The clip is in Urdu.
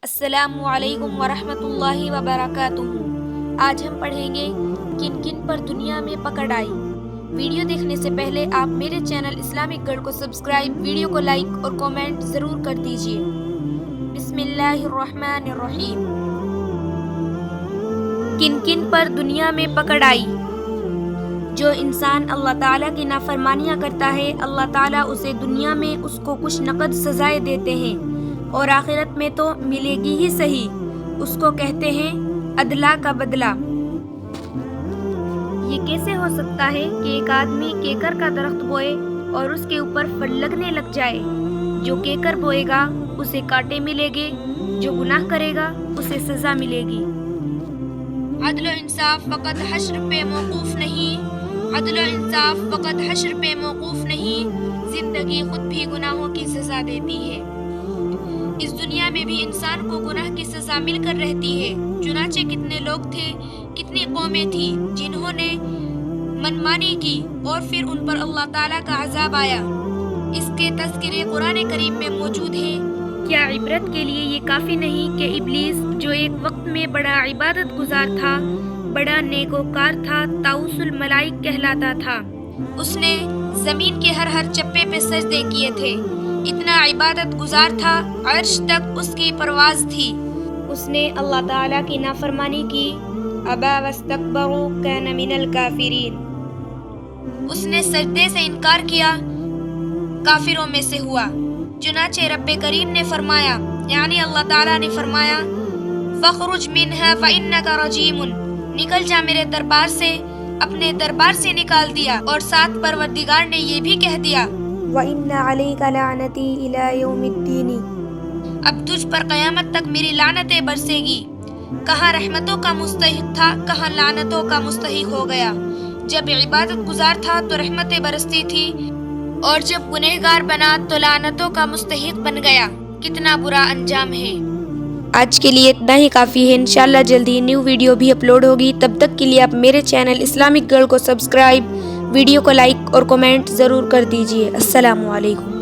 السلام علیکم ورحمۃ اللہ وبرکاتہ۔ آج ہم پڑھیں گے کن کن پر دنیا میں پکڑ آئی۔ ویڈیو دیکھنے سے پہلے آپ میرے چینل اسلامک گرل کو سبسکرائب، ویڈیو کو لائک اور کامنٹ ضرور کر دیجیے۔ بسم اللہ الرحمن الرحیم۔ کن کن پر دنیا میں پکڑ آئی؟ جو انسان اللہ تعالیٰ کی نافرمانیاں کرتا ہے، اللہ تعالیٰ اسے دنیا میں اس کو کچھ نقد سزائیں دیتے ہیں اور آخرت میں تو ملے گی ہی صحیح۔ اس کو کہتے ہیں عدلہ کا بدلہ۔ یہ کیسے ہو سکتا ہے کہ ایک آدمی کیکر کا درخت بوئے اور اس کے اوپر پھل لگنے لگ جائے؟ جو کیکر بوئے گا اسے کانٹے ملیں گے، جو گناہ کرے گا اسے سزا ملے گی۔ عدل و انصاف فقط حشر پہ موقوف نہیں، عدل و انصاف فقط حشر پہ موقوف نہیں، زندگی خود بھی گناہوں کی سزا دیتی ہے۔ اس دنیا میں بھی انسان کو گناہ کی سزا مل کر رہتی ہے۔ چنانچہ کتنے لوگ تھے، کتنی قومیں تھیں جنہوں نے منمانی کی اور پھر ان پر اللہ تعالیٰ کا عذاب آیا۔ اس کے تذکرے قرآن کریم میں موجود ہیں۔ کیا عبرت کے لیے یہ کافی نہیں کہ ابلیس جو ایک وقت میں بڑا عبادت گزار تھا، بڑا نیکوکار تھا، طاؤس الملائک کہلاتا تھا، اس نے زمین کے ہر چپے پہ سجدے کیے تھے، اتنا عبادت گزار تھا، عرش تک اس کی پرواز تھی۔ اس نے اللہ تعالیٰ کی نافرمانی کی، ابا واستکبر کان من الکافرین، اس نے سجدے سے انکار کیا، کافروں میں سے ہوا۔ چنانچہ رب کریم نے فرمایا، یعنی اللہ تعالیٰ نے فرمایا، فخرج منہا فإنک رجیم، نکل جا میرے دربار سے، اپنے دربار سے نکال دیا۔ اور ساتھ پروردگار نے یہ بھی کہہ دیا، وَإِنَّ عَلَيْكَ لَعْنَتِي إِلَى يَوْمِ الدِّينِ، اب تجھ پر قیامت تک میری لعنتیں برسے گی۔ کہاں رحمتوں کا مستحق تھا، کہاں لعنتوں کا مستحق ہو گیا۔ جب عبادت گزار تھا تو رحمتیں برستی تھی، اور جب گنہگار بنا تو لعنتوں کا مستحق بن گیا۔ کتنا برا انجام ہے۔ آج کے لیے اتنا ہی کافی ہے۔ انشاءاللہ جلدی نیو ویڈیو بھی اپلوڈ ہوگی۔ تب تک کے لیے آپ میرے چینل اسلامک گرل کو سبسکرائب، ویڈیو کو لائک اور کمنٹ ضرور کر دیجیے۔ السلام علیکم۔